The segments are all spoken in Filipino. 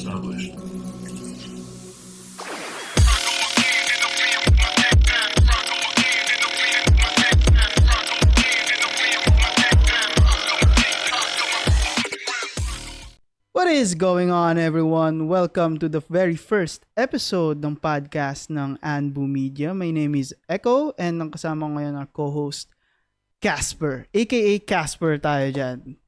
established. What is going on, everyone? Welcome to the very first episode ng podcast ng Anbu Media. My name is Echo and ang kasama ko ngayon ang co-host Casper, aka Casper tayo dyan.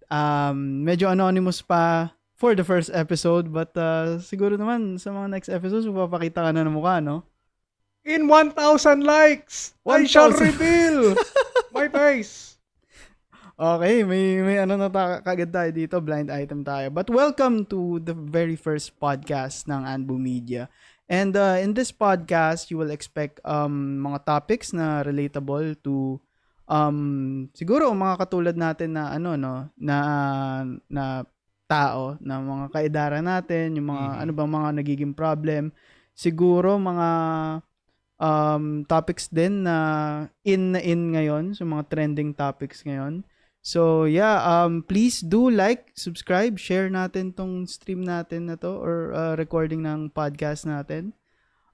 Medyo anonymous pa for the first episode but siguro naman sa mga next episodes mapapakita ka na ng mukha, no? In 1,000 likes, 1,000. I shall reveal my face. Okay, may ano na kagad tayo dito, blind item tayo. But welcome to the very first podcast ng Anbu Media. And in this podcast, you will expect mga topics na relatable to siguro mga katulad natin na na tao, na mga kaedara natin, yung mga ano bang mga nagiging problem. Siguro mga topics din na in ngayon, so mga trending topics ngayon. So yeah, please do like, subscribe, share natin tong stream natin na to or recording ng podcast natin.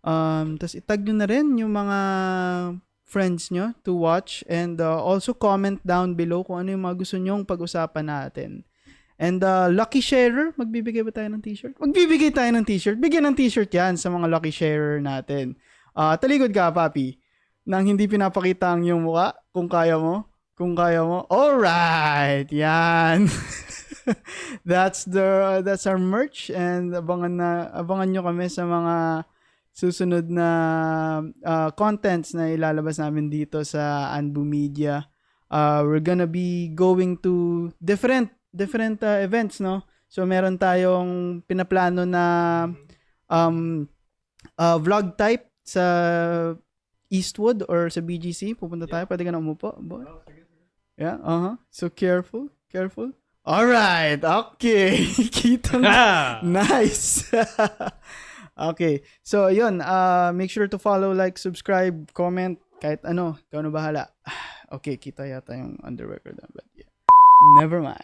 Tapos itag nyo na rin yung mga friends nyo to watch and also comment down below kung ano yung mga gusto nyong pag-usapan natin. And lucky sharer, magbibigay ba tayo ng t-shirt? Magbibigay tayo ng t-shirt. Bigyan ng t-shirt yan sa mga lucky sharer natin. Talikod ka, papi, nang hindi pinapakita ang iyong mukha kung kaya mo. Kung kaya mo. Alright. Yan. That's our merch and abangan nyo kami sa mga susunod na contents na ilalabas namin dito sa Anbu Media. We're gonna be going to different events, no? So meron tayong pinaplano na vlog type sa Eastwood or sa BGC. Pupunta tayo. Pwede ka na umupo. Boy. Yeah, So careful. Alright, okay. Kita na. Nice. Okay. So, yun. Make sure to follow, like, subscribe, comment, kahit ano. Ikaw na bahala. Okay, kita yata yung underwear ko doon. But yeah. Never mind.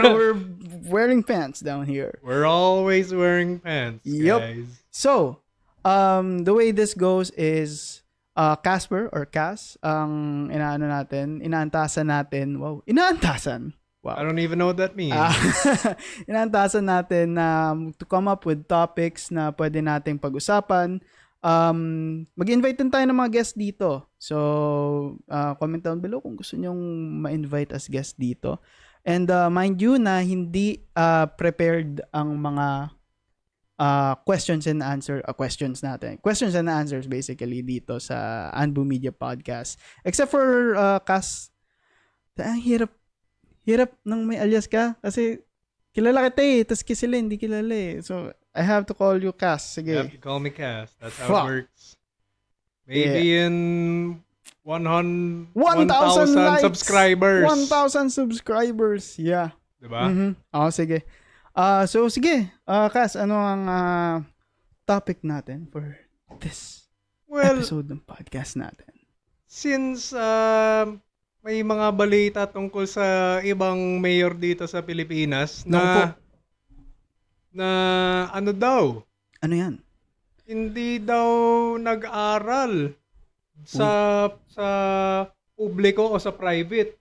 We're wearing pants down here. We're always wearing pants, Yep. guys. So, the way this goes is Casper or Cas ang inaantasan natin. Wow, inaantasan. Wow. I don't even know what that means. Inaantasan natin na to come up with topics na pwede nating pag-usapan. Mag-invite din tayo ng mga guests dito. So, comment down below kung gusto nyong ma-invite as guest dito. And mind you na hindi prepared ang mga questions and answers basically dito sa Anbu Media Podcast. Except for Cas, ang hirap nang may alias ka kasi kilala kita tapos kisila hindi kilala So I have to call you Cas. Sige. You have to call me Cass. That's how it works. Maybe in 1,000 subscribers. 1,000 subscribers. Yeah. Diba? Sige. So sige, Cas, ano ang topic natin for this episode ng podcast natin? Since may mga balita tungkol sa ibang mayor dito sa Pilipinas na ano daw? Ano yan? Hindi daw nag-aral sa publiko o sa private.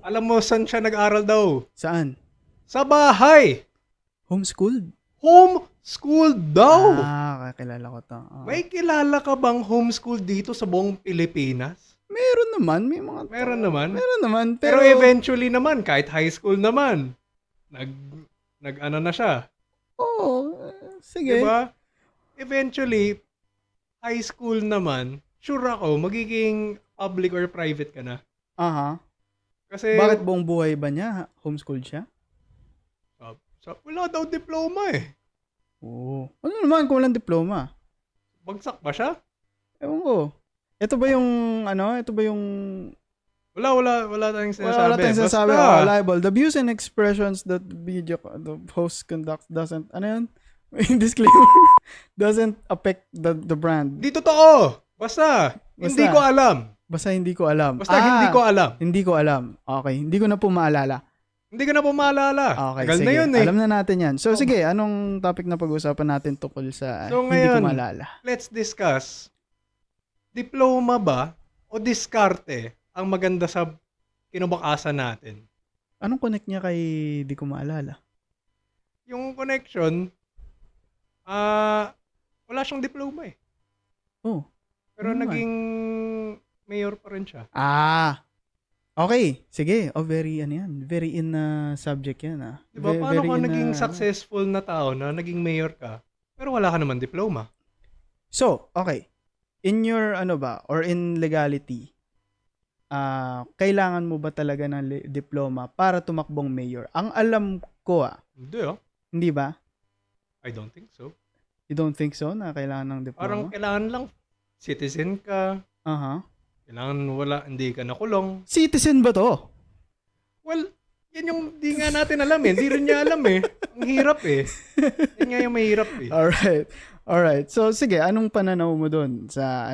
Alam mo saan siya nag-aral daw? Saan? Sa bahay. Homeschooled? Homeschooled daw. Kakilala ko to. May kilala ka bang homeschool dito sa buong Pilipinas? Meron naman. Meron naman. Pero eventually naman, kahit high school naman, nag-ano na siya. Sige. Diba? Eventually, high school naman, sure ako, magiging public or private ka na. Kasi, bakit buong buhay ba niya? Homeschooled siya? Wala daw diploma Ano naman kung walang diploma? Bagsak ba siya? Ewan ko. Ito ba yung Wala tayong sinasabi. Wala tayong sinasabi. Liable. The views and expressions that the host conducts doesn't, disclaimer, doesn't affect the brand. Di totoo. Basta. Hindi ko alam. Basta hindi ko alam. Hindi ko alam. Hindi ko alam. Okay. Hindi ko na po maalala. Hindi ka na pumalala. Okay, Tagal sige. na yun eh. Alam na natin yan. So, Oh. sige, anong topic na pag-uusapan natin tungkol sa So, hindi ko ngayon, maalala? let's discuss, diploma ba o diskarte ang maganda sa kinubukasan natin? Anong connect niya kay di ko maalala? Yung connection, wala siyang diploma eh. Oh. Pero Ano naman? naging mayor pa rin siya. Okay. Sige. Very, very in subject yan, Diba? Paano Very ka in, naging successful na tao na naging mayor ka, pero wala ka naman diploma? So, okay. In your, or in legality, kailangan mo ba talaga ng diploma para tumakbong mayor? Ang alam ko, hindi ba? I don't think so. You don't think so na kailangan ng diploma? Parang kailangan lang citizen ka. Kailangan hindi ka nakulong. Citizen ba to? Well, yan yung di nga natin alam eh. Di rin niya alam eh. Ang hirap eh. Yan nga yung mahirap eh. Alright. So, sige, anong pananaw mo dun sa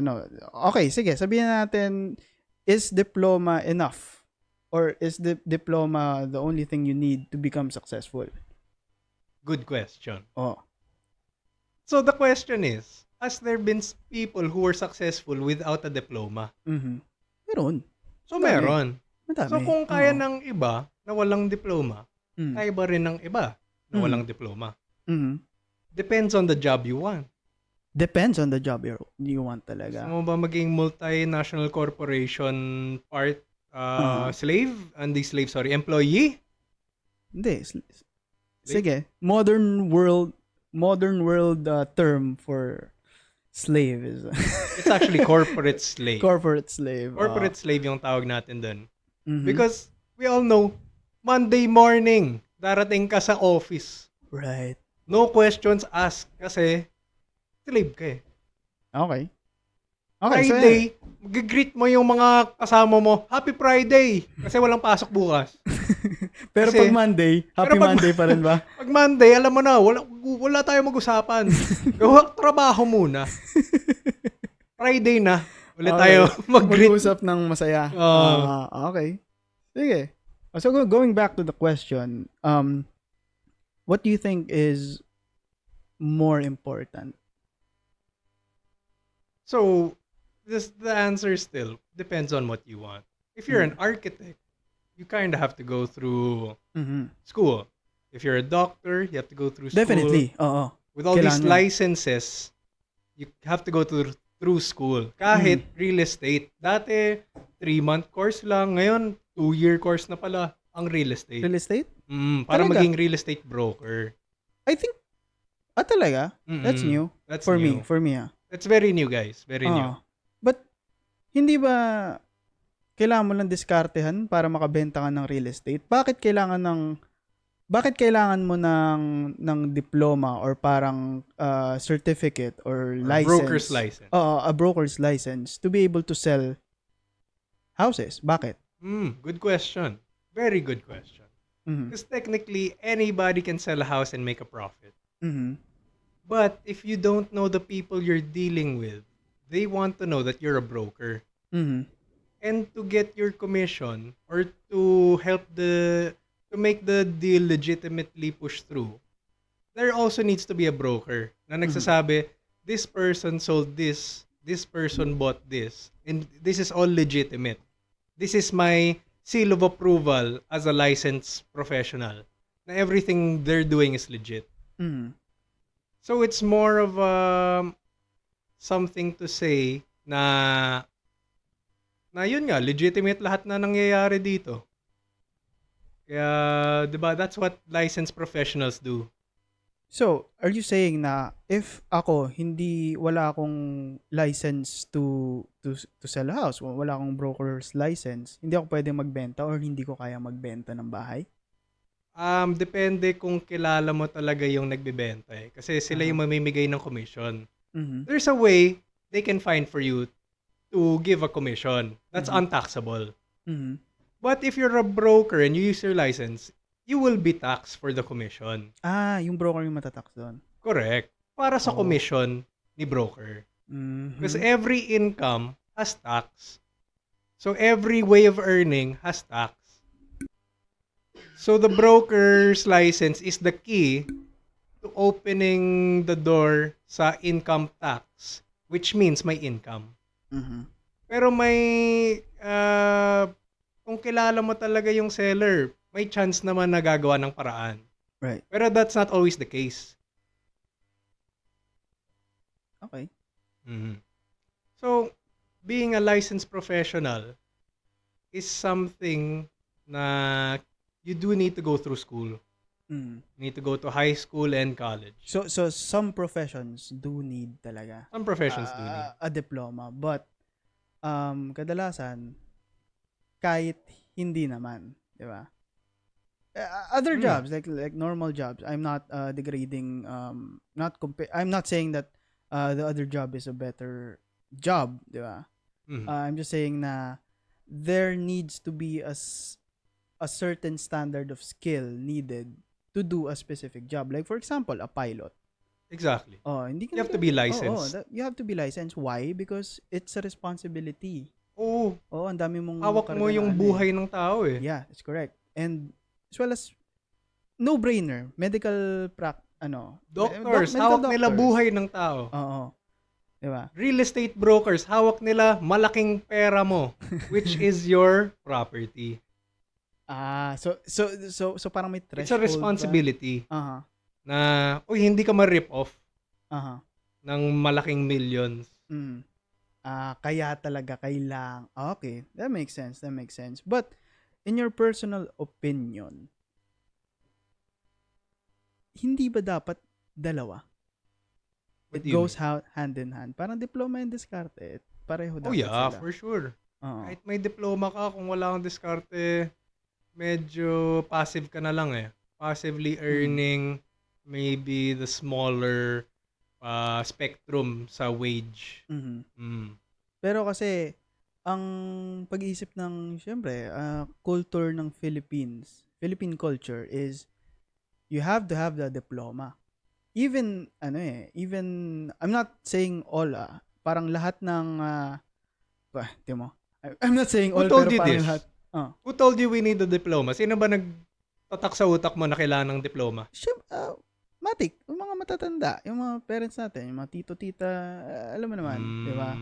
Okay, sige, sabihin natin, is diploma enough? Or is the diploma the only thing you need to become successful? Good question. Oh. So, the question is, has there been people who were successful without a diploma? Meron. So, meron. Madami. So, kung kaya ng iba na walang diploma, kaya ba rin ng iba na walang diploma? Depends on the job you want. Depends on the job you want talaga. Gusto mo ba maging multinational corporation slave? Employee? Hindi. Sige. Modern world term for slave is It's actually corporate slave. corporate slave. Corporate slave yung tawag natin dun. Because we all know, Monday morning, darating ka sa office. Right. No questions asked kasi slave ka eh. Okay. Friday, mag-greet mo yung mga kasama mo, Happy Friday! Kasi walang pasok bukas. Pero Kasi- pag Monday, Happy Monday pa rin ba? Pag Monday, alam mo na, wala tayong mag-usapan. Gawa trabaho muna. Friday na, ulit tayo mag-greet. Mag-usap ng masaya. Okay. Sige. So going back to the question, what do you think is more important? So, the answer still depends on what you want. If you're an architect, you kind of have to go through school. If you're a doctor, you have to go through school. Definitely. Oo. With all these Kailangan. licenses, you have to go through school. Kahit real estate. Dati, 3-month course lang. Ngayon, 2-year course na pala ang real estate. Real estate? Para Talaga? maging real estate broker. I think, talaga? That's new. That's For new. me. For me, That's very new, guys. Very new. But, hindi ba kailangan mo lang diskartehan para makabenta ka ng real estate? Bakit kailangan mo ng diploma or parang certificate or license? Broker's license. A broker's license to be able to sell houses. Bakit? Good question. Very good question. Because technically, anybody can sell a house and make a profit. But if you don't know the people you're dealing with, they want to know that you're a broker. And to get your commission or to help to make the deal legitimately push through, there also needs to be a broker na nagsasabi, this person sold this person bought this, and this is all legitimate. This is my seal of approval as a licensed professional. Na everything they're doing is legit. So it's more of something to say na yun nga, legitimate lahat na nangyayari dito. Kaya, di ba, that's what licensed professionals do. So, are you saying na if ako wala akong license to sell a house, wala akong broker's license, hindi ako pwedeng magbenta or hindi ko kaya magbenta ng bahay? Depende kung kilala mo talaga yung nagbebenta eh. Kasi sila yung mamimigay ng commission. There's a way they can find for you to give a commission. That's untaxable. But if you're a broker and you use your license, you will be taxed for the commission. Yung broker yung matatax doon. Correct. Para sa commission ni broker. Because every income has tax. So every way of earning has tax. So the broker's license is the key to opening the door sa income tax, which means may income. Mhm. Pero may, kung kilala mo talaga yung seller, may chance naman na gagawa ng paraan. Right. Pero that's not always the case. Okay. Mhm. So, being a licensed professional is something na you do need to go through school. Mm. You need to go to high school and college. So some professions do need talaga Some professions do need. a diploma, but kadalasan kahit hindi naman, 'di ba? Other jobs like normal jobs. I'm not degrading I'm not saying that the other job is a better job, 'di ba? Mhm. I'm just saying na there needs to be a certain standard of skill needed to do a specific job. Like for example, a pilot. Exactly. Oh, hindi ka You have to be Oh, licensed. you have to be licensed. Why? Because it's a responsibility. Oo. Oh, ang dami mong Hawak mo karga na yung ano eh. buhay ng tao eh. Yeah, that's correct. And as well as no-brainer, medical Doctors, medical hawak nila doctors. buhay ng tao. Oo. 'Di ba? Real estate brokers, hawak nila malaking pera mo, which is your property. So parang may threshold It's a responsibility ba? Aha. na, hindi ka ma-rip off Aha. ng malaking millions. Mm. Kaya talaga kailang. Okay, that makes sense. That makes sense. But in your personal opinion, hindi ba dapat dalawa? What It do you goes mean? hand in hand. Parang diploma and diskarte. Pareho Oh dapat yeah, sila. for sure. Oo. Kahit may diploma ka, kung wala kang diskarte, medyo passive ka na lang eh. Passively earning maybe the smaller spectrum sa wage. Mhm. Mm. Pero kasi ang pag-iisip ng syempre, culture ng Philippine culture is you have to have the diploma. Even I'm not saying all parang lahat ng mo. I'm not saying Who all told pero you parang this? lahat. Who told you we need a diploma? Sino ba nagtatak sa utak mo na kailangan ng diploma? Matik, yung mga matatanda, yung mga parents natin, yung mga tito, tita, alam mo naman, di ba?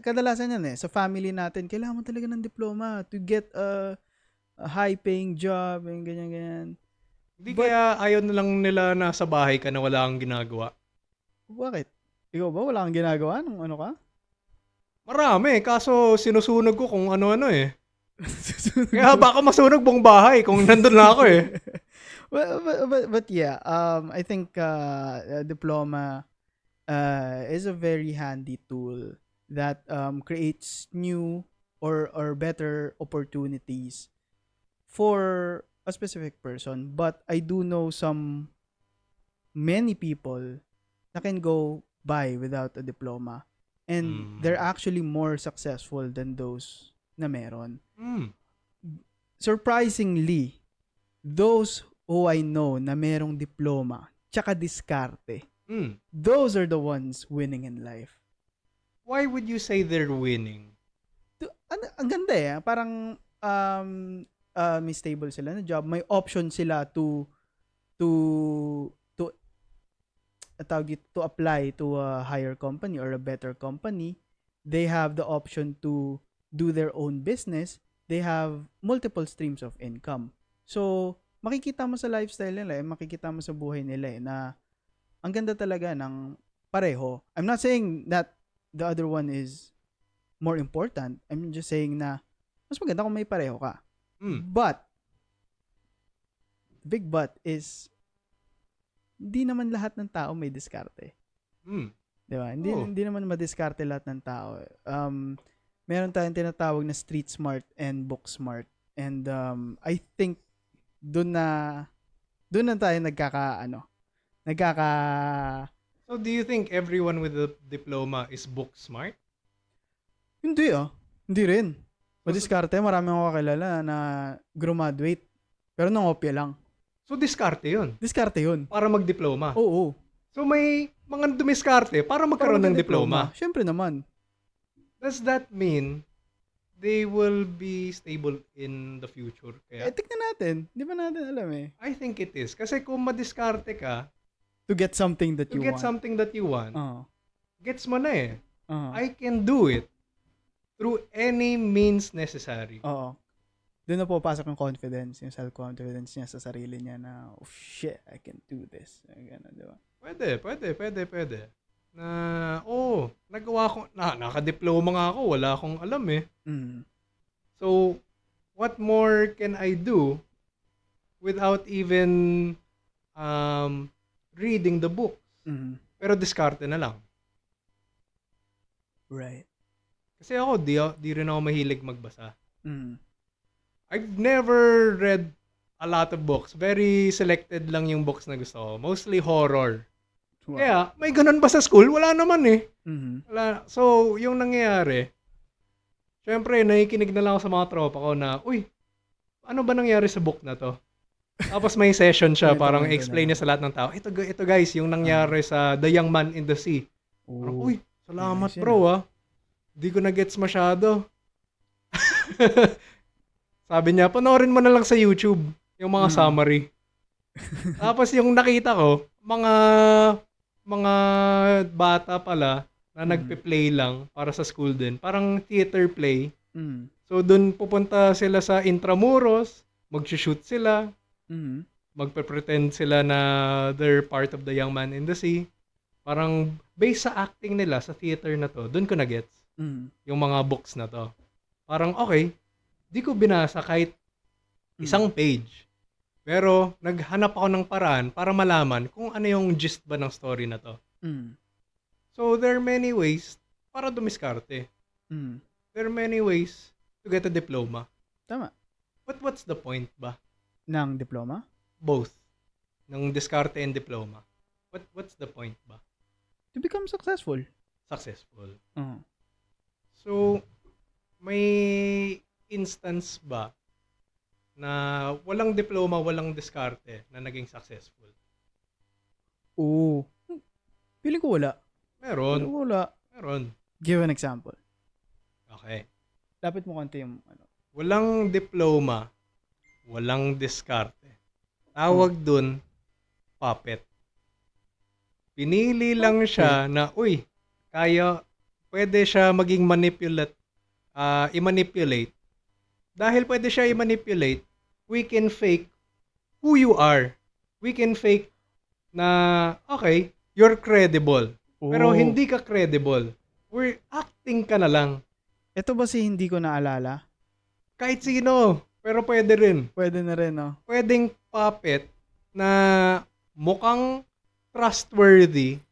Kadalasan yan sa family natin, kailangan mo talaga ng diploma to get a high-paying job, yung ganyan-ganyan. Hindi kaya ayaw na lang nila nasa bahay ka na wala kang ginagawa? Bakit? Ikaw ba, wala kang ginagawa nung ano ka? Marami, kaso sinusunog ko kung ano-ano eh. Kaya baka masunog buong bahay kung nandun na ako eh. But yeah, I think diploma is a very handy tool that creates new or better opportunities for a specific person. But I do know many people that can go by without a diploma, and they're actually more successful than those na meron. Surprisingly, those who I know na merong diploma tsaka diskarte, those are the ones winning in life. Why would you say they're winning? Ang ganda parang may stable sila na job, may option sila to apply to a higher company or a better company. They have the option to do their own business. They have multiple streams of income. So, makikita mo sa lifestyle nila, makikita mo sa buhay nila na ang ganda talaga ng pareho. I'm not saying that the other one is more important. I'm just saying na mas maganda kung may pareho ka. But, big but is hindi naman lahat ng tao may diskarte. Diba? Hindi naman madiskarte lahat ng tao. Meron tayong tinatawag na street smart and book smart. And I think doon na tayo So do you think everyone with a diploma is book smart? Hindi Hindi rin. Madiskarte, marami akong kakilala na graduate. Pero nangopya lang. So diskarte yun? Diskarte yun. Para magdiploma? Oo. So may mga dumiskarte para magkaroon ng diploma? Siyempre naman. Does that mean they will be stable in the future. Kaya, tignan natin. Di ba natin alam eh. I think it is. Kasi kung madiskarte ka, To get something that to you get want. something that you want, gets mo na eh. Uh-huh. I can do it through any means necessary. Oo. Doon na pupasok yung confidence, yung self-confidence niya sa sarili niya na, oh shit, I can do this. Ganun, di ba? Pwede. Na, nagawa ko, nakadiploma nga ako, wala akong alam eh. So, what more can I do without even reading the books? Pero diskarte na lang. Right. Kasi ako, di rin ako mahilig magbasa. I've never read a lot of books. Very selected lang yung books na gusto ko. Mostly horror. Wow. Kaya, may ganun ba sa school? Wala naman eh. Wala. So, yung nangyayari, syempre, nakikinig na lang ako sa mga tropa ko na, uy, ano ba nangyari sa book na to? Tapos may session siya, parang explain niya sa lahat ng tao. Ito guys, yung nangyari sa The Young Man in the Sea. Parang, uy, salamat bro Di ko na gets masyado. Sabi niya, panoorin mo na lang sa YouTube yung mga summary. Tapos yung nakita ko, mga bata pala na nagpe-play lang para sa school din. Parang theater play. So dun pupunta sila sa Intramuros, mag-shoot sila, magpe-pretend sila na they're part of The Young Man in the Sea. Parang based sa acting nila sa theater na to, dun ko na-gets yung mga books na to. Parang okay, di ko binasa kahit isang page. Pero naghanap ako ng paraan para malaman kung ano yung gist ba ng story na to. So there are many ways para dumiskarte. There are many ways to get a diploma. Tama. But what's the point ba? Ng diploma? Both. Ng diskarte and diploma. What's the point ba? To become successful. Successful. So, may instance ba na walang diploma, walang diskarte na naging successful? Feeling ko wala. Meron. Feeling ko wala. Meron. Give an example. Okay. Lapit mo konti yung Walang diploma, walang diskarte. Tawag dun, puppet. Pinili lang siya na, pwede siya maging i-manipulate. Dahil pwede siya i-manipulate, we can fake who you are. We can fake na, okay, you're credible. Pero hindi ka credible. We're acting ka na lang. Ito ba si hindi ko naalala? Kahit sino, pero pwede rin. Pwede na rin, no? Pwedeng puppet na mukhang trustworthy,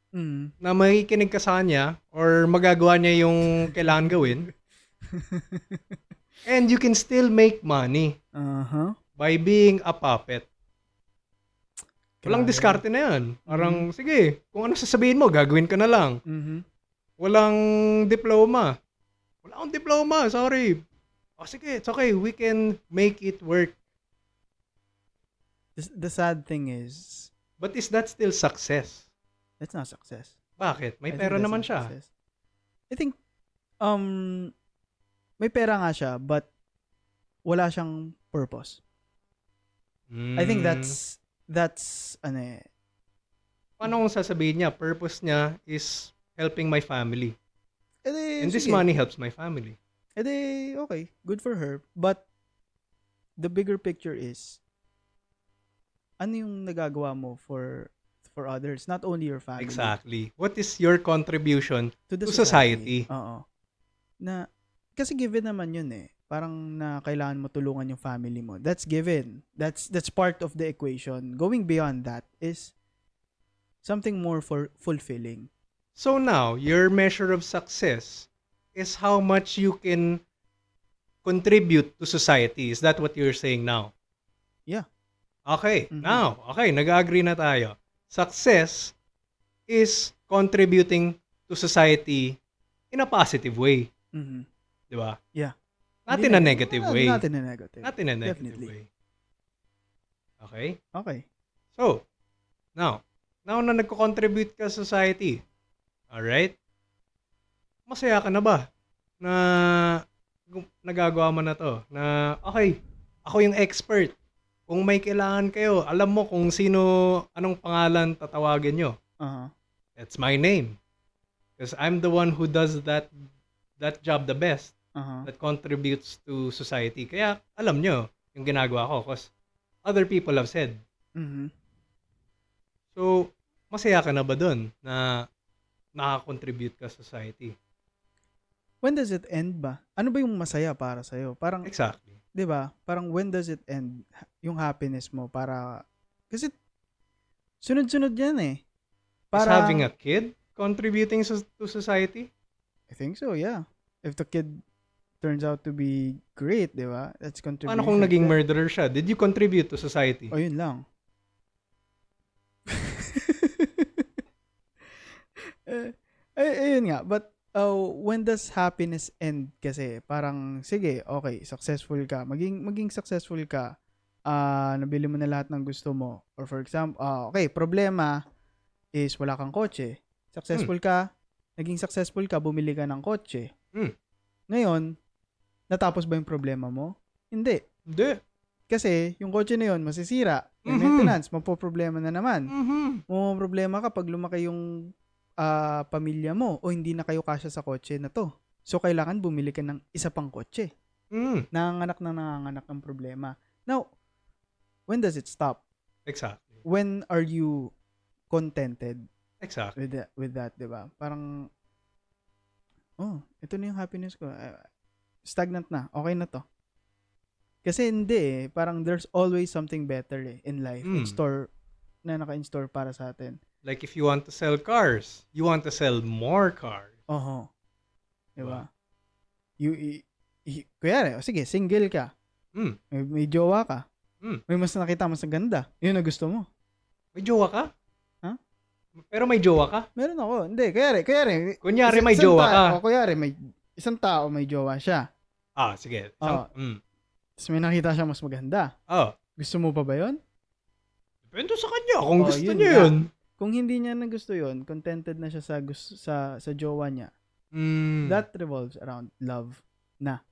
na makikinig ka sa kanya or magagawa niya yung kailangan gawin. And you can still make money by being a puppet. Walang diskarte na yan. Parang, sige, kung ano sasabihin mo, gagawin ka na lang. Walang diploma. Wala akong diploma, sorry. Sige, it's okay. We can make it work. The sad thing is... But is that still success? That's not success. Bakit? May pera naman siya. Success. I think, may pera nga siya, but wala siyang purpose. I think that's paano kung sasabihin niya, purpose niya is helping my family. And this sige. money helps my family. Okay, good for her. But the bigger picture is, ano yung nagagawa mo for others, not only your family. Exactly. What is your contribution to society? Oo. Kasi given naman yun eh. Parang na kailangan mo tulungan yung family mo. That's given. That's part of the equation. Going beyond that is something more fulfilling. So now, your measure of success is how much you can contribute to society. Is that what you're saying now? Yeah. Okay. Now, nag-agree na tayo. Success is contributing to society in a positive way. Di ba? Yeah. Not in a negative way. Not in a negative. Not in a negative Definitely. way. Okay? Okay. So, now na nagko-contribute ka sa society, alright? Masaya ka na ba na nagagawa mo na to, na okay, ako yung expert. Kung may kailangan kayo, alam mo kung sino, anong pangalan tatawagin nyo. Uh-huh. That's my name. Because I'm the one who does that job the best. Uh-huh. That contributes to society. Kaya alam nyo yung ginagawa ko because other people have said. Mm-hmm. So, masaya ka na ba dun na nakakontribute ka sa society? When does it end ba? Ano ba yung masaya para sa'yo? Parang, Exactly. 'di ba? Parang when does it end? Yung happiness mo para kasi sunod-sunod 'yan eh. Is having a kid contributing to society? I think so, yeah. If the kid turns out to be great, 'di ba? That's contribution. Paano kung naging murderer siya? Did you contribute to society? O yun lang. Ayun nga, but when does happiness end kasi? Parang, sige, okay, successful ka. Maging successful ka, nabili mo na lahat ng gusto mo. Or for example, okay, problema is wala kang kotse. Successful ka, naging successful ka, bumili ka ng kotse. Ngayon, natapos ba yung problema mo? Hindi. Kasi yung kotse na yun, masisira. May maintenance, mapoproblema na naman. Problema ka pag lumaki yung pamilya mo o hindi na kayo kasya sa kotse na to. So, kailangan bumili ka ng isa pang kotse. Nanganganak ng problema. Now, when does it stop? Exactly. When are you contented? Exactly. With that, di ba? Parang, ito na yung happiness ko. Stagnant na. Okay na to. Kasi hindi eh. Parang there's always something better eh in life. In store, na naka-in-store para sa atin. Like if you want to sell cars, you want to sell more cars. Oho. Diba? Kaya sige, single ka. May jowa ka. May mas nakita mas ganda. Yun na gusto mo. May jowa ka? Ha? Pero may jowa ka? Meron ako. Hindi, kaya kunyari may jowa ka. Kunyari may isang tao may jowa siya. Sige. Tapos may nakita siya mas maganda. Gusto mo pa ba yun? Depende sa kanya kung gusto niya yun. Kung hindi niya na gusto yun, contented na siya sa jowa niya. That revolves around love na.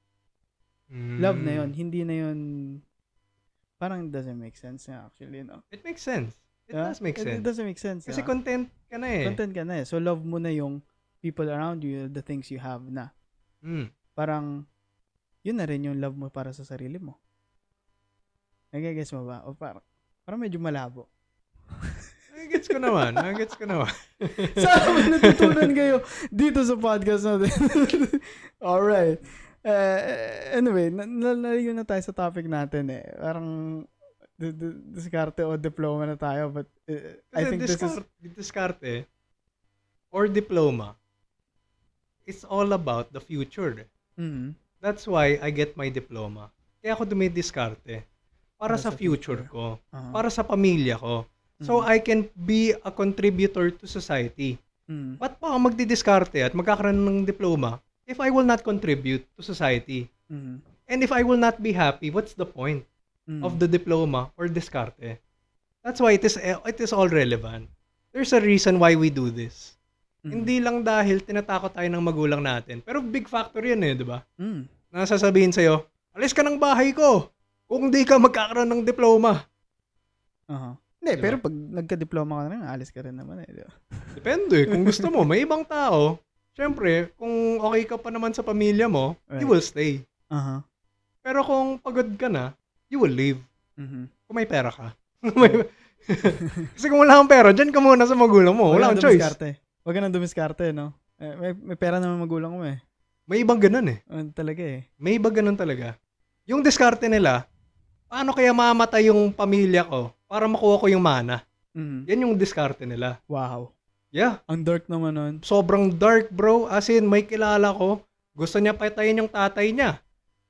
Love na yun. Hindi na yun, parang doesn't make sense actually, no? It makes sense. It does make sense. It doesn't make sense. Kasi content ka na eh. Content ka na eh. So love mo na yung people around you, the things you have na. Parang, yun na rin yung love mo para sa sarili mo. Nagigets mo ba? O parang medyo malabo. Gets ko naman. Sana may natutunan kayo dito sa podcast natin. Alright. Anyway, nalayo na tayo sa topic natin eh. Parang diskarte o diploma na tayo. But I think diskarte or diploma, it's all about the future. That's why I get my diploma. Kaya ako dumidiskarte. Para sa future ko. Para sa pamilya ko. So, I can be a contributor to society. Ba't pa ako magdidiskarte at magkakaroon ng diploma if I will not contribute to society? And if I will not be happy, what's the point of the diploma or diskarte? That's why it is all relevant. There's a reason why we do this. Hindi lang dahil tinatakot tayo ng magulang natin. Pero big factor yan eh, di ba? Nasasabihin sa'yo, alis ka ng bahay ko kung di ka magkakaroon ng diploma. Hindi, diba? Pero pag nagka-diploma ka na rin, alis ka rin naman eh. Diba? Depende. Kung gusto mo, may ibang tao, syempre, kung okay ka pa naman sa pamilya mo, you will stay. Pero kung pagod ka na, you will leave. Kung may pera ka. Kasi kung wala kang pera, dyan ka muna sa magulang mo. Wala kang choice. Huwag ka nang dumiskarte, no? May pera naman magulang mo eh. May ibang ganun eh. Talaga eh. May ibang ganun talaga. Yung diskarte nila, paano kaya mamatay yung pamilya ko para makuha ko yung mana? Yan yung diskarte nila. Wow. Yeah. Ang dark naman nun. Sobrang dark, bro. As in, may kilala ko, gusto niya patayin yung tatay niya.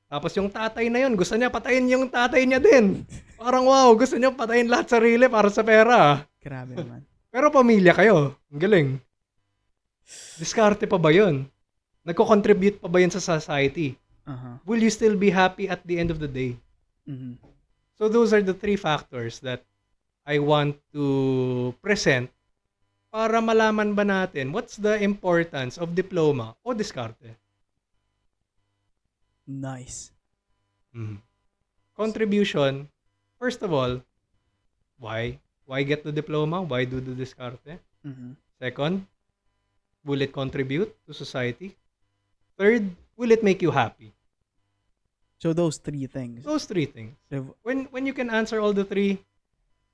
Tapos yung tatay na yun, gusto niya patayin yung tatay niya din. Parang wow, gusto niya patayin lahat sarili para sa pera. Grabe naman. Pero pamilya kayo. Ang galing. Diskarte pa ba yun? Nagko-contribute pa ba yun sa society? Will you still be happy at the end of the day? So those are the 3 factors that I want to present para malaman ba natin what's the importance of diploma o diskarte. Nice. Mhm. Contribution, first of all, why? Why get the diploma? Why do the diskarte? Mhm. Second, will it contribute to society? Third, will it make you happy? So those three things. Those three things. Rev- When you can answer all the three,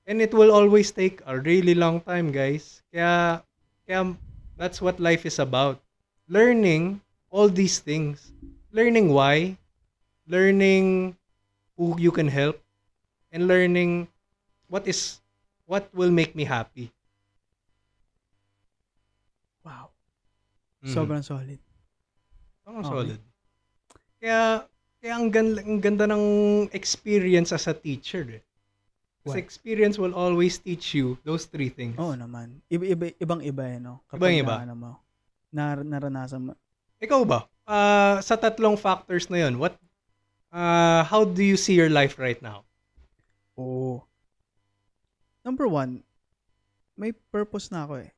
and it will always take a really long time, guys. Kaya that's what life is about. Learning all these things. Learning why, learning who you can help, and learning what will make me happy. Wow. Mhm. Sobrang solid. Oh, Okay. solid. Kaya kaya ang ganda ng experience as a teacher, eh. Kasi What? experience will always teach you those three things. Oo naman. Ibang-iba eh, no? Ibang Kapag iba. na, ano mo, naranasan mo. Ikaw ba? Sa tatlong factors na yun, how do you see your life right now? Oo. Number one, may purpose na ako eh.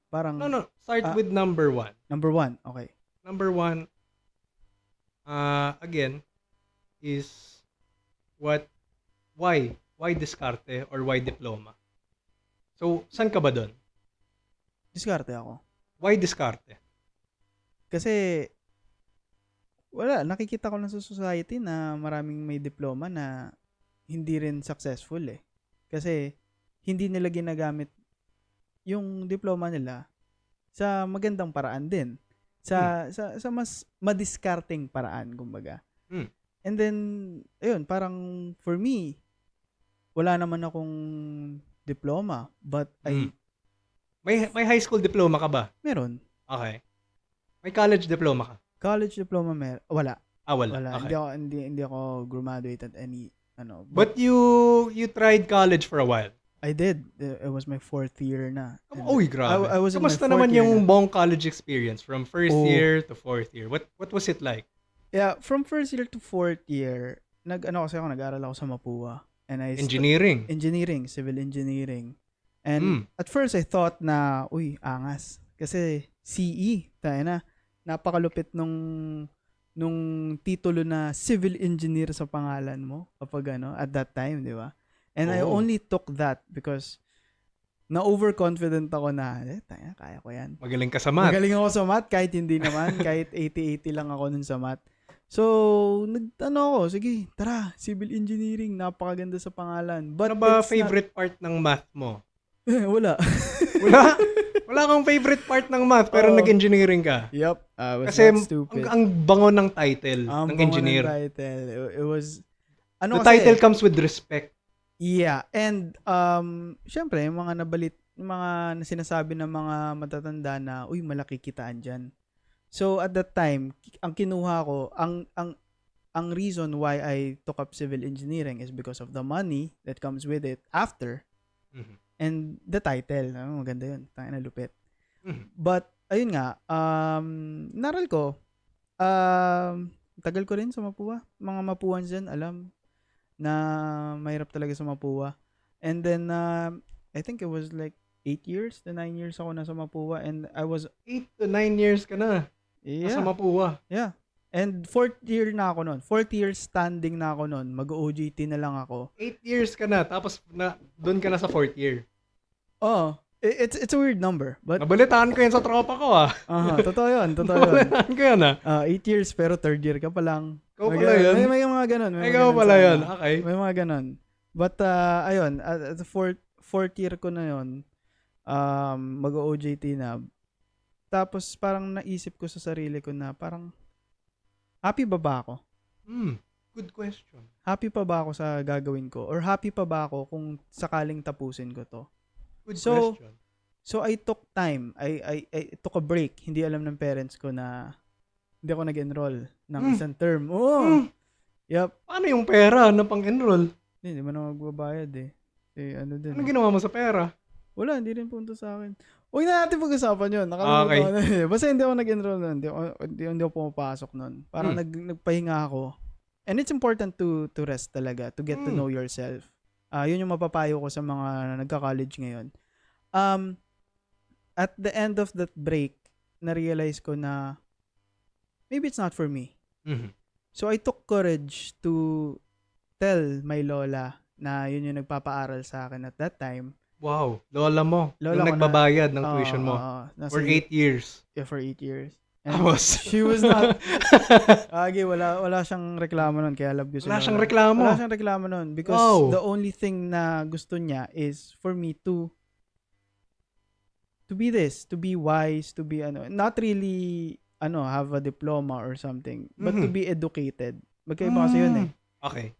Parang, No. Start ah, with number one. number one, okay. Number one, again, is why? Why diskarte or why diploma? So, saan ka ba doon? Diskarte ako. Why diskarte? Kasi, wala, nakikita ko lang sa society na maraming may diploma na hindi rin successful eh. Kasi, hindi nila ginagamit yung diploma nila sa magandang paraan din. Hmm. Sa mas madiskarteng paraan, kumbaga. Hmm. And then, ayun, parang for me, wala naman akong diploma, but Hmm. May high school diploma ka ba? meron. Okay. May college diploma ka? College diploma wala. Wala. Wala. Okay. Hindi ako graduate at any, But you tried college for a while. I did. It was my 4th year na. And Uy, grabe. I was in my Kamusta 4th naman year yung na. buong college experience from first Oh, year to fourth year? What was it like? yeah, from 1st year to 4th year, nag-aral ako sa Mapua. And Engineering. engineering, civil engineering. And Hmm. at first I thought na, uy, angas. Kasi CE, tayo na. Napakalupit nung titulo na civil engineer sa pangalan mo kapag at that time, di ba? And I Oo. only took that because na-overconfident ako na, tayo, kaya ko yan. Magaling ka sa math. Magaling ako sa math, kahit hindi naman, kahit 80-80 lang ako nun sa math. So, ako, sige, tara, civil engineering, napakaganda sa pangalan. But Ano ba it's favorite part ng math mo? wala. Wala? Wala kang favorite part ng math pero Oo. nag-engineering ka. Yep, I was Kasi that stupid. ang bango ng title Ang ng bango engineer. ng title. It was, The title comes with respect. Yeah, and syempre, yung mga sinasabi ng mga matatanda na, uy, malaki kitaan diyan. So at that time, ang kinuha ko, ang reason why I took up civil engineering is because of the money that comes with it after Mhm. and the title. Maganda 'yun. Tangina lupit. Mhm. But ayun nga, naral ko tagal ko rin sa Mapua. Mga Mapuans diyan, alam na mahirap talaga sa Mapua. And then, I think it was like 8 years to 9 years ako nasa Mapua. And I was, 8 to 9 years ka na. Nasa yeah, Mapua. yeah. And 4th year na ako nun. 4th year standing na ako nun. Mag-OJT na lang ako. 8 years ka na, tapos doon ka na sa 4th year. Oh, it's a weird number. But, Nabalitaan ko yan sa tropa ko, ah. totoo yun, totoo yun. Nabalitaan ko yan, ah. 8 years pero 3rd year ka pa lang. Ikaw pala yun. May mga ganun. May mga Ikaw ganun pala sa yun, okay. May mga ganun. But, ayun, at the 4th year ko na yun, mag-OJT na. Tapos, parang naisip ko sa sarili ko na, parang, happy ba ako? Good question. Happy pa ba ako sa gagawin ko? Or happy pa ba ako kung sakaling tapusin ko to? Good So, question. So, I took time. I took a break. Hindi alam ng parents ko na hindi ako nag-enroll ng isang term. Oo. Yup. Paano yung pera na pang-enroll? Hindi mo na magbabayad eh. Ano din. Ano ginawa mo sa pera? Wala, hindi rin punta sa akin. Huwag na natin pag-usapan yun. Okay. Nakalimutan ko na eh. Basta hindi ako nag-enroll nun. Hindi ako pumapasok nun. Parang nagpahinga ako. And it's important to rest talaga. To get to know yourself. Yun yung mapapayo ko sa mga nagka-college ngayon. At the end of that break, na-realize ko na maybe it's not for me. Mhm. So I took courage to tell my lola na yun yung nagpapaaral sa akin at that time. Wow, lola mo. Lola Yung ko na, nagbabayad ng tuition mo. nasa For 8 years. yeah, for 8 years. And Tapos, she was not, wala siyang reklamo nun, kaya love ko si wala lola. siyang reklamo. Wala siyang reklamo nun because Wow. the only thing na gusto niya is for me to be this, to be wise, to be not really have a diploma or something, but to be educated. Magkaiba kasi yun eh. Okay.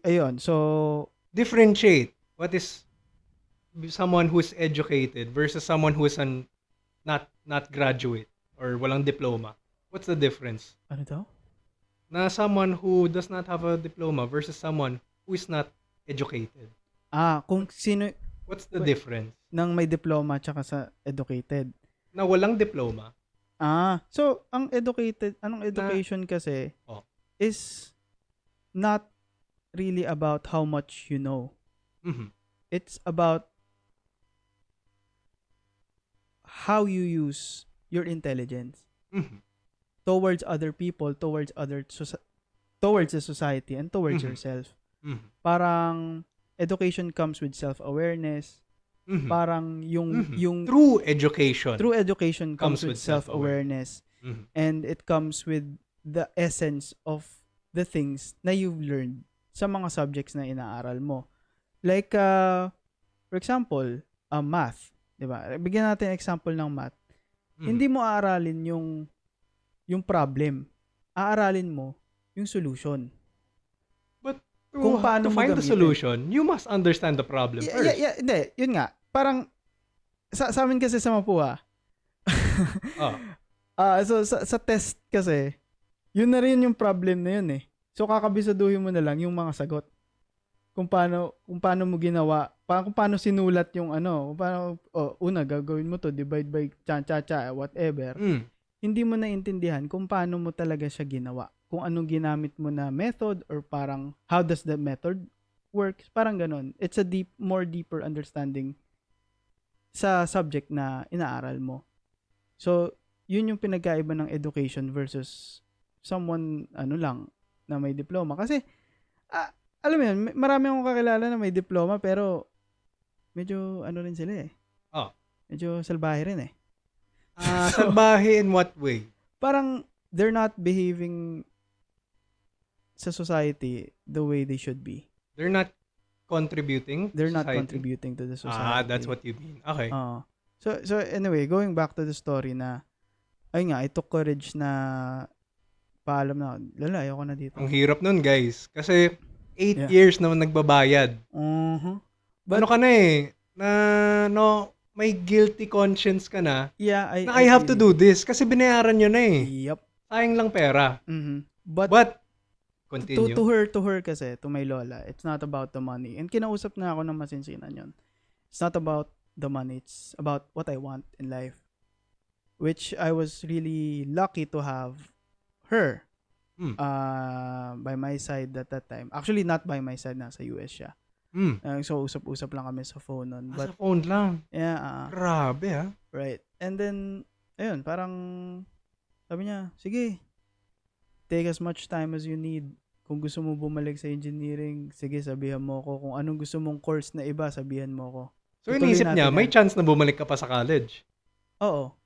Ayun, so Differentiate. What is someone who's educated versus someone who's not graduate or walang diploma? What's the difference? ano daw? Na someone who does not have a diploma versus someone who is not educated. Kung sino What's the difference? nang may diploma tsaka sa educated. Na walang diploma. So ang education kasi is not really about how much you know. Mhm. It's about how you use your intelligence Mhm. towards other people, towards the society, and towards yourself. Mhm. Parang education comes with self-awareness. Mhm. Parang yung True education. true education comes with self-awareness. Mhm. And it comes with the essence of the things na you've learned sa mga subjects na inaaral mo. Like, for example, math. Diba? Bigyan natin example ng math. Hindi mo aaralin yung problem. Aaralin mo yung solution. But Kung paano to mo find the gamitin. solution, you must understand the problem first. Hindi. Yun nga. Parang, sa amin kasi sa Mapua, so sa test kasi, yun na rin yung problem na yun eh. So kakabisaduhin mo na lang yung mga sagot. Kung paano mo ginawa, kung paano sinulat yung kung paano, una gagawin mo to, divide by cha whatever. Hindi mo naintindihan kung paano mo talaga siya ginawa. Kung anong ginamit mo na method or parang how does the method work, parang ganun. It's a more deeper understanding sa subject na inaaral mo. So, yun yung pinagkaiba ng education versus someone lang na may diploma. Kasi alam mo yun, marami akong kakilala na may diploma pero medyo rin sila eh. Medyo salbahe rin eh. Salbahe in what way? Parang they're not behaving sa society the way they should be. They're not contributing to They're not society? contributing to the society. That's what you mean. Okay. So anyway, going back to the story na, ayun nga, I took courage na paalam na, lala, ayoko na dito. Ang hirap nun, guys. Kasi 8 years na nagbabayad. But, ano ka na eh, may guilty conscience ka na. Yeah, I have to do this kasi binayaran nyo na eh. Yep. Sayang lang pera. But continue. To her kasi, to my lola, it's not about the money. And kinausap na ako ng masinsinan yun. It's not about the money. It's about what I want in life. Which I was really lucky to have her by my side at that time. Actually, not by my side. Nasa US siya. So, usap-usap lang kami sa phone nun. Sa phone lang? Yeah. Grabe Right. And then, ayun, parang sabi niya, sige, take as much time as you need. Kung gusto mo bumalik sa engineering, sige, sabihan mo ko. Kung anong gusto mong course na iba, sabihan mo ko. So, iniisip niya, may chance na bumalik ka pa sa college? Oo.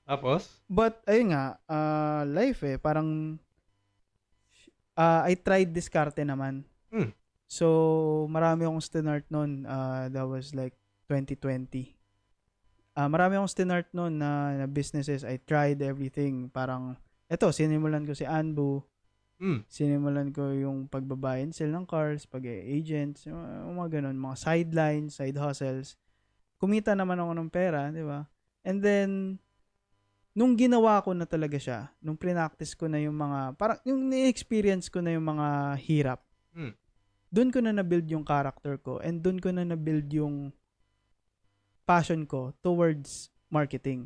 Tapos? But, ayun nga, life parang, I tried diskarte naman. So, marami akong stinart nun. That was like 2020. Marami akong stinart nun na businesses. I tried everything. Parang, sinimulan ko si Anbu. Sinimulan ko yung pagbabuy and sell ng cars, pag-agents, mga ganun, mga sidelines, side hustles. Kumita naman ako ng pera, di ba? And then, nung ginawa ko na talaga siya, nung practice ko na yung mga, parang yung na-experience ko na yung mga hirap, doon ko na na-build yung character ko and doon ko na na-build yung passion ko towards marketing.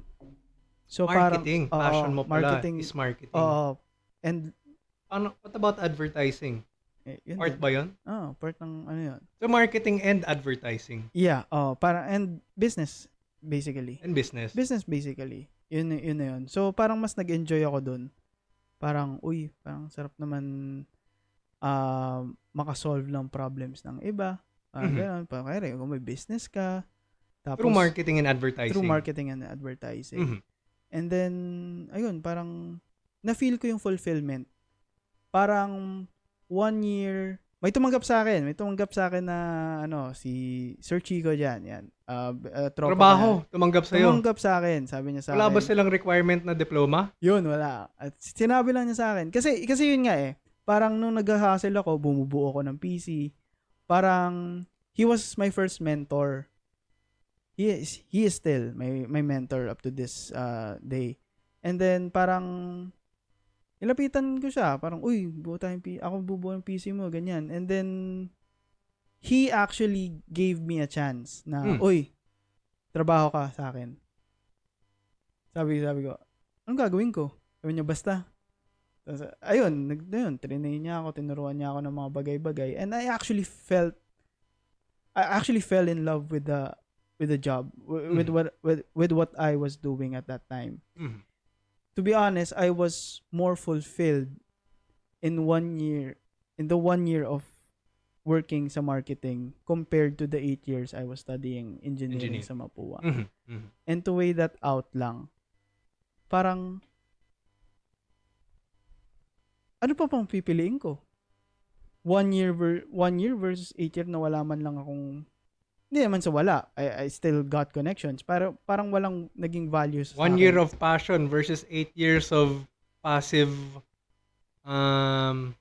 So marketing? Parang, passion mo pala marketing, is marketing. And what about advertising? Part ba yun? Part ng yun. So marketing and advertising? Yeah, parang and business basically. And business? Business basically. Yun na yun. So parang mas nag-enjoy ako dun. parang, parang sarap naman makasolve ng problems ng iba. Ganun. Kaya kung may business ka, tapos Through marketing and through advertising. marketing and advertising. And then, ayun, parang na-feel ko yung fulfillment. Parang 1 year, may tumanggap sa akin na si Sir Chico dyan, yan. Tropa Trabaho, na, tumanggap sa'yo. tumanggap sa akin, sabi niya sa Wala akin. ba silang requirement na diploma? Yun, wala. At sinabi lang niya sa akin. Kasi yun nga parang nung nag-hustle ako, bumubuo ako ng PC. Parang, he was my first mentor. He is still my mentor up to this day. And then, parang, nilapitan ko siya. Parang, ako bubuo ng PC mo, ganyan. And then, he actually gave me a chance na, trabaho ka sa akin. Sabi ko, anong gagawin ko? Sabi niya, basta. Ayun, trinain niya ako, tinuruan niya ako ng mga bagay-bagay. And I actually fell in love with the job, with what I was doing at that time. To be honest, I was more fulfilled in the 1 year of working sa marketing compared to the 8 years I was studying engineering sa Mapua. And to weigh that out lang, parang, ano pa pang pipiliin ko? 1 year versus 8 year na wala man lang akong, hindi naman sa wala. I still got connections. Parang walang naging values sa 1 akin. year of passion versus 8 years of passive No.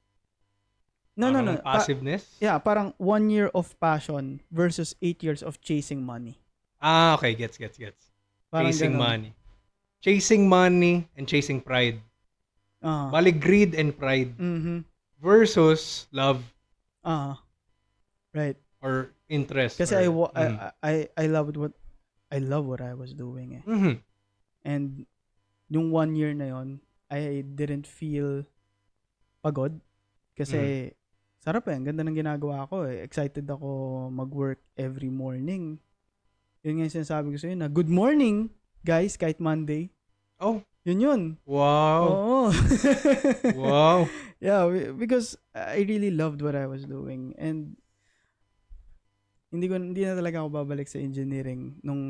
passiveness? Parang 1 year of passion versus 8 years of chasing money. Okay, gets. Parang Chasing ganun. money. Chasing money and chasing pride. Bali, greed and pride. Versus love. Right. Or interest. Kasi I loved I love what I was doing eh. And yung 1 year na yon, I didn't feel pagod. Kasi sarap ang ganda ng ginagawa ko eh. Excited ako mag-work every morning. Yun nga yung sinasabi ko sa'yo na, good morning, guys, kahit Monday. Oh. Yun. Wow. Oo. Wow. Yeah, because I really loved what I was doing. And hindi na talaga ako babalik sa engineering nung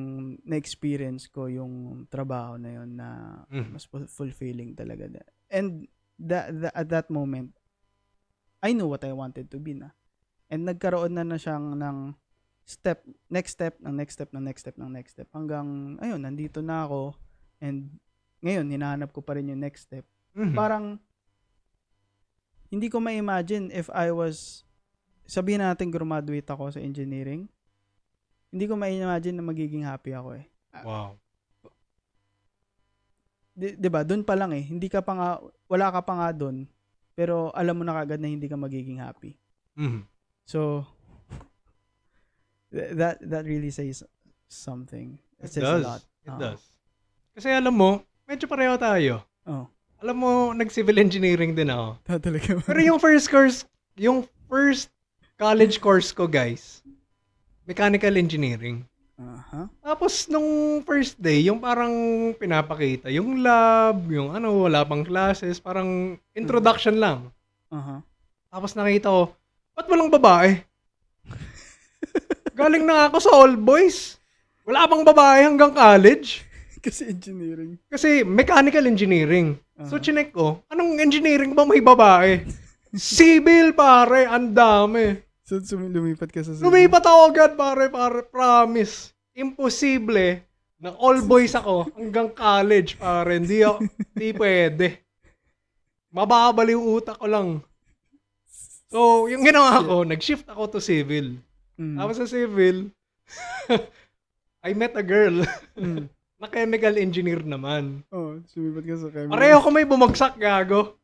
na-experience ko yung trabaho na yun na mas fulfilling talaga. And at that moment, I knew what I wanted to be na. And nagkaroon na siyang ng next step. Hanggang, ayun, nandito na ako. And ngayon, hinahanap ko pa rin yung next step. Parang, hindi ko ma-imagine if I was, sabihin natin graduate ako sa engineering, hindi ko ma-imagine na magiging happy ako eh. Wow. Diba? Doon pa lang eh. Wala ka pa nga doon, pero alam mo na kagad na hindi ka magiging happy. So, that really says something. It says a lot. It does. Kasi alam mo, medyo pareho tayo. Alam mo, nag-civil engineering din ako. Talaga. Pero yung first college course ko, guys, mechanical engineering. Tapos, nung first day, yung parang pinapakita, yung lab, yung wala pang classes, parang introduction lang. Tapos nakita ko, ba't walang babae? Galing na ako sa all boys. Wala pang babae hanggang college. Kasi engineering. Kasi mechanical engineering. So, chinek ko, anong engineering ba may babae? Civil, pare, ang dami. So, lumipat ka sa civil? Lumipat ako agad, pare, promise. Imposible na all boys ako hanggang college, pare. Hindi pwede. Mababaliw utak ko lang. So, yung ginawa ko, nag-shift ako to civil. Tapos sa civil, I met a girl. Na chemical engineer naman. Sumipat ka sa chemical. Pareho ko may bumagsak, gago.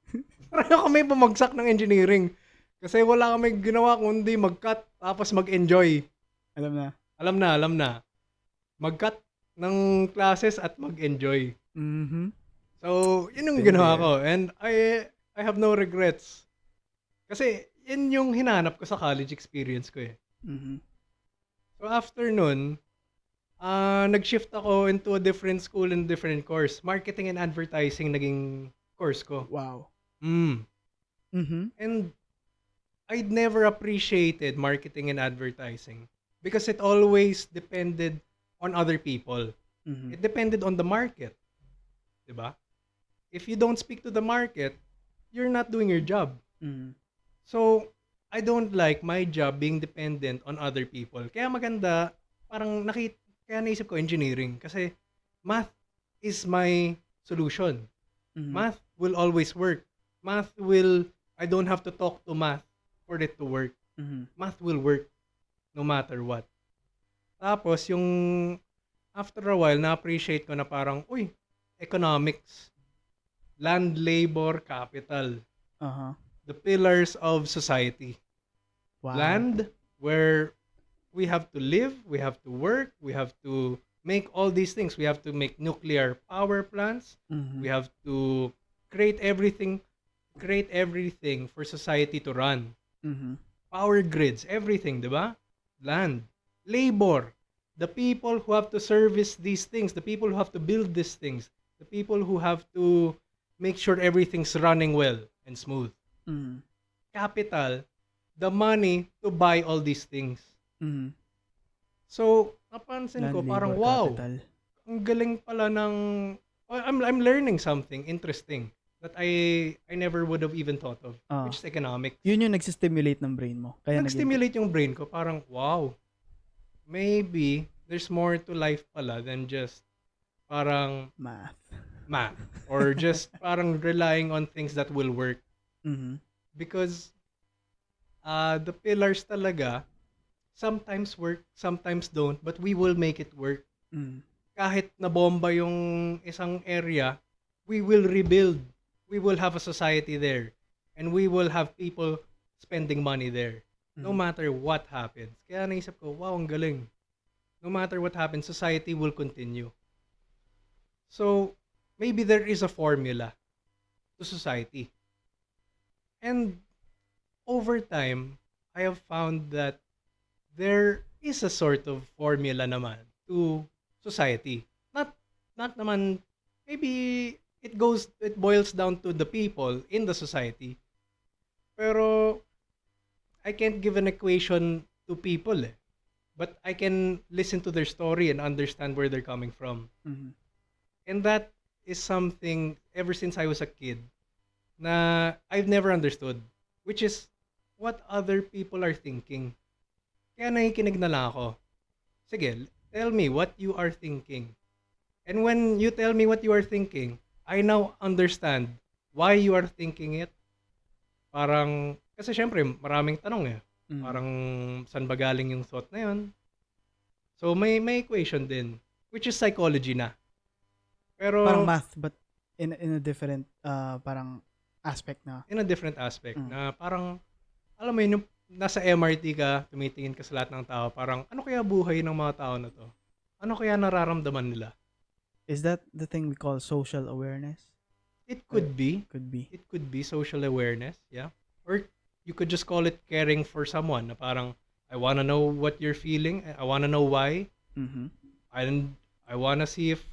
Pareho ko may bumagsak ng engineering. Kasi wala kami ginawa kundi mag-cut tapos mag-enjoy. Alam na. Mag-cut ng classes at mag-enjoy. So, yun yung ginawa ko. And I have no regrets. Kasi, yun yung hinanap ko sa college experience ko eh. So, after nun, nag-shift ako into a different school and different course. Marketing and advertising naging course ko. Wow. Mm. Mm-hmm. And I'd never appreciated marketing and advertising because it always depended on other people. Mm-hmm. It depended on the market, 'di ba? If you don't speak to the market, you're not doing your job. Mm-hmm. So, I don't like my job being dependent on other people. Kaya maganda, parang kaya naisip ko engineering kasi math is my solution. Mm-hmm. Math will always work. Math will, I don't have to talk to math for it to work. Mm-hmm. Math will work no matter what. Tapos, yung after a while, na-appreciate ko na parang, uy, economics, land, labor, capital, Uh-huh. the pillars of society. Wow. Land, where we have to live, we have to work, we have to make all these things. We have to make nuclear power plants. Mm-hmm. We have to create everything for society to run. Mm-hmm. Power grids, everything, di ba? Land, labor, the people who have to service these things, the people who have to build these things, the people who have to make sure everything's running well and smooth. Mm-hmm. Capital, the money to buy all these things. Mm-hmm. So, napansin Land, ko parang labor, wow, capital. ang galing pala ng I'm learning something interesting that I never would have even thought of, which is economics. Yun yung nagsistimulate ng brain mo. Kaya Nag-stimulate yung brain ko, parang wow, maybe there's more to life pala than just parang math or just parang relying on things that will work. Mm-hmm. Because the pillars talaga sometimes work, sometimes don't, but we will make it work. Mm. Kahit nabomba yung isang area, we will rebuild. We will have a society there. And we will have people spending money there. No matter what happens. Kaya naisip ko, wow, ang galing. No matter what happens, society will continue. So, maybe there is a formula to society. And over time, I have found that there is a sort of formula naman to society. Not naman, maybe it boils down to the people in the society. Pero I can't give an equation to people but I can listen to their story and understand where they're coming from. Mm-hmm. And that is something ever since I was a kid na I've never understood, which is what other people are thinking. Kaya nakikinig na lang ako. Sige, tell me what you are thinking. And when you tell me what you are thinking, I now understand why you are thinking it. Parang, kasi syempre, maraming tanong Mm-hmm. Parang, saan ba galing yung thought na yun? So, may equation din, which is psychology na. Pero, parang math, but in a different, parang aspect na. In a different aspect, na parang, alam mo yun, yung nasa MRT ka, tumitingin ka sa lahat ng tao, parang, ano kaya buhay ng mga tao na to? Ano kaya nararamdaman nila? Is that the thing we call social awareness? It could be. Could be. It could be social awareness, yeah. Or you could just call it caring for someone, na parang, I wanna know what you're feeling, I wanna know why, Mm-hmm. I wanna see if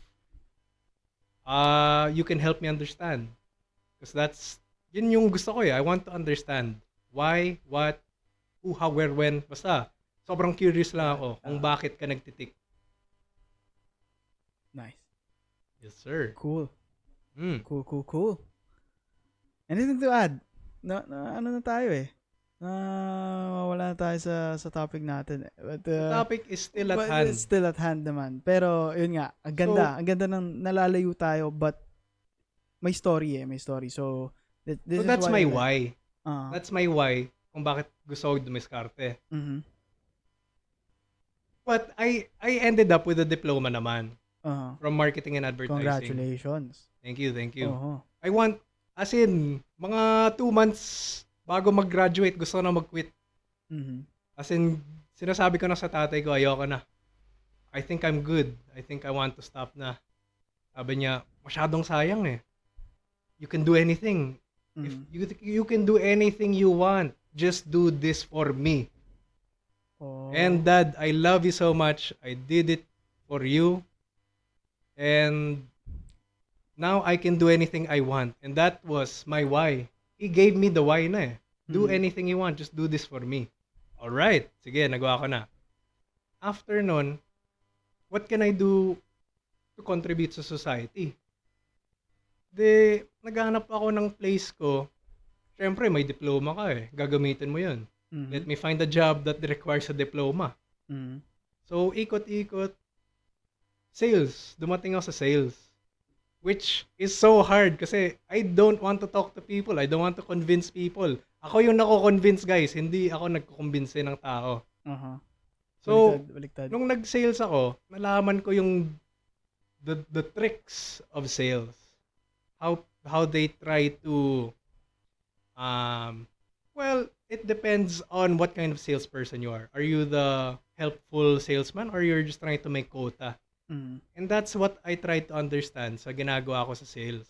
you can help me understand. Because yun yung gusto ko I want to understand why, what, who, how, where, when. Basta, sobrang curious lang ako kung bakit ka nagtitik. Nice. Yes, sir. Cool. Mm. Cool. Anything to add? Ano na tayo wala na tayo sa topic natin But, the topic is still at but hand. It's still at hand naman. Pero, yun nga, ang ganda ng nalalayo tayo, but may story May story. So, this So is that's why my why. Uh, That's my why kung bakit gusto ko dumiskarte. mm-hmm. But I ended up with a diploma naman from marketing and advertising. Congratulations. Thank you. Uh-huh. I want, as in, mga 2 months bago mag-graduate, gusto ko na mag-quit. Mm-hmm. As in, sinasabi ko na sa tatay ko, ayoko na. I think I'm good. I think I want to stop na. Sabi niya, masyadong sayang You can do anything. If you can do anything you want, just do this for me. Oh. And Dad, I love you so much. I did it for you. And now I can do anything I want. And that was my why. he gave me the why na eh. Do Mhm. anything you want, just do this for me. Alright, sige, nagawa ko na. After nun, what can I do to contribute sa society? Naghanap ako ng place ko. Siyempre, may diploma ka eh. Gagamitin mo yun. Let Mhm. me find a job that requires a diploma. Mhm. So, ikot-ikot. Sales. Dumating ako sa sales. Which is so hard kasi I don't want to talk to people. I don't want to convince people. Ako yung nako-convince, guys. Hindi ako nagko-convince ng tao. Aha. So, Baliktad. nung nag-sales ako, nalaman ko yung the tricks of sales. How they try to well, it depends on what kind of salesperson you are. Are you the helpful salesman or you're just trying to make quota? Mhm. And that's what I try to understand sa ginagawa ko sa sales.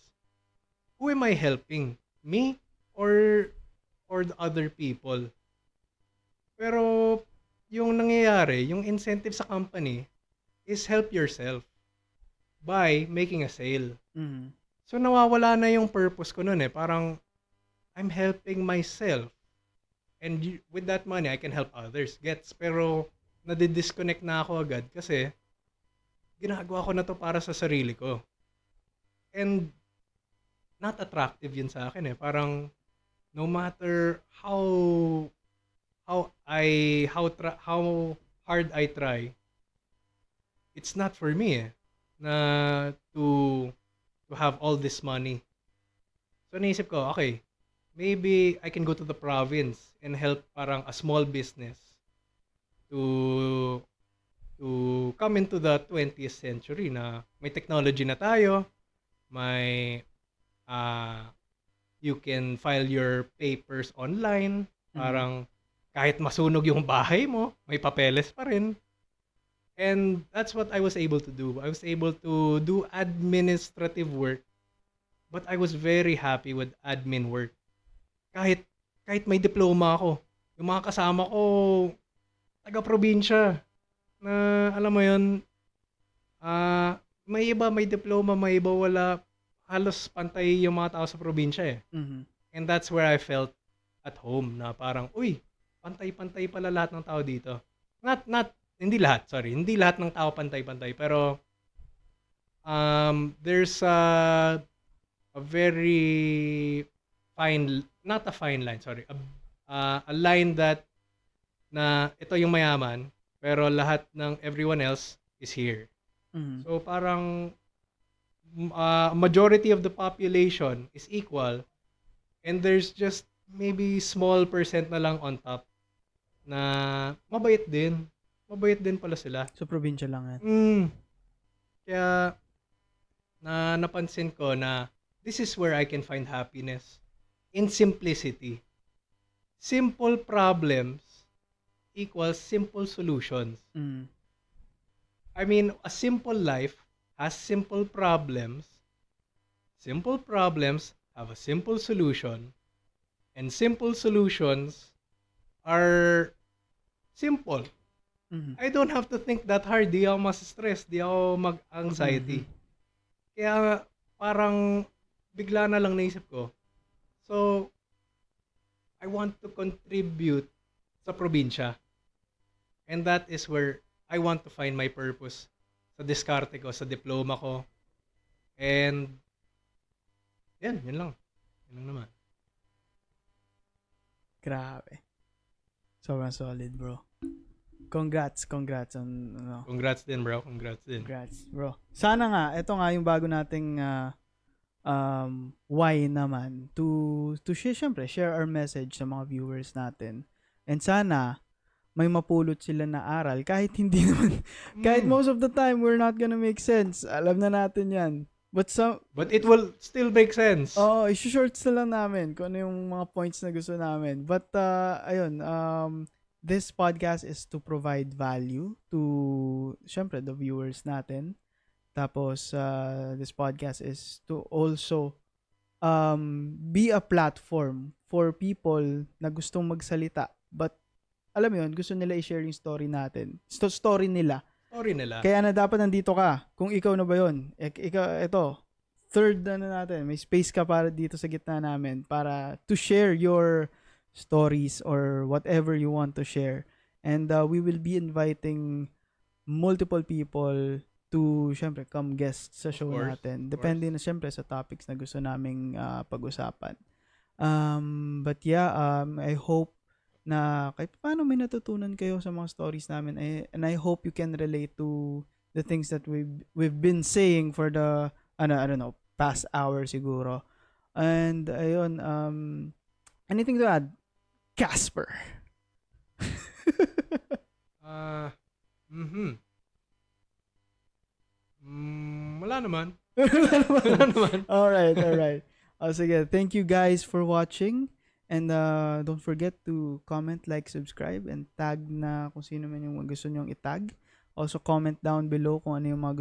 Who am I helping? Me or the other people? Pero yung nangyayari, yung incentive sa company is help yourself by making a sale. Mhm. So nawawala na yung purpose ko nun eh. Parang I'm helping myself. And with that money, I can help others. Gets? Pero nadi-disconnect na ako agad kasi ginagawa ko na to para sa sarili ko. And not attractive yun sa akin eh. Parang no matter how hard I try, it's not for me eh na to have all this money. So naisip ko, okay, maybe I can go to the province and help parang a small business to come into the 20th century na may technology na tayo, may you can file your papers online, Mhm. parang kahit masunog yung bahay mo, may papeles pa rin. And that's what I was able to do. I was able to do administrative work, but I was very happy with admin work. Kahit kahit may diploma ako, yung mga kasama ko taga-probinsya na alam mo yun, may iba may diploma, may iba wala. Halos pantay yung mga tao sa probinsya eh. Mhm. And that's where I felt at home na parang, uy, pantay-pantay pala lahat ng tao dito. Hindi lahat, sorry. Hindi lahat ng tao pantay-pantay. Pero, there's a very not a fine line, sorry. A line that na ito yung mayaman, pero lahat ng everyone else is here. Mhm. So, parang majority of the population is equal and there's just maybe small percent na lang on top na mabait din. Mabait din pala sila. Sa probinsya lang yan. Kaya napansin ko na this is where I can find happiness in simplicity. Simple problems equals simple solutions. Mhm. I mean, a simple life has simple problems. Simple problems have a simple solution. And simple solutions are simple. Mhm. I don't have to think that hard. Di ako mas-stress. Di ako mag-anxiety. Mhm. Kaya parang bigla na lang naisip ko. So, I want to contribute sa probinsya. And that is where I want to find my purpose. Sa diskarte ko, sa diploma ko. And, yun lang. Yun lang naman. Grabe. Sobrang solid, bro. Congrats on ano. Congrats din, bro. Congrats din. Congrats, bro. Sana nga ito nga yung bago nating why naman to share our message sa mga viewers natin. And sana may mapulot sila na aral kahit hindi naman kahit most of the time we're not gonna make sense. Alam na natin 'yan. But it will still make sense. i-shorts na lang namin kung ano yung mga points na gusto namin. But ayun, this podcast is to provide value to syempre the viewers natin. Tapos this podcast is to also be a platform for people na gustong magsalita but alam mo yun, gusto nila i-share yung story natin. Story nila. Story nila. Kaya na dapat nandito ka. Kung ikaw na ba yun? Ikaw, ito, third natin, may space ka para dito sa gitna namin para to share your stories or whatever you want to share. And we will be inviting multiple people to, syempre, come guest sa show natin. Depende na, syempre, sa topics na gusto naming pag-usapan. But yeah, I hope na kahit paano may natutunan kayo sa mga stories namin. And I hope you can relate to the things that we've been saying for the, I don't know, past hour siguro. And, ayun, anything to add? Casper. Wala naman. Wala naman. Alright. Sige, thank you guys for watching. And don't forget to comment, like, subscribe, and tag na kung sino man yung gusto nyong itag. Also, comment down below kung ano yung mga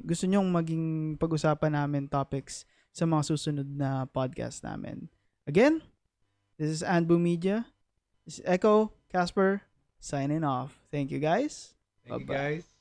gusto nyong maging pag-usapan namin topics sa mga susunod na podcast namin. Again, this is Anbu Media. This is Echo, Casper, signing off. Thank you guys. Thank you guys.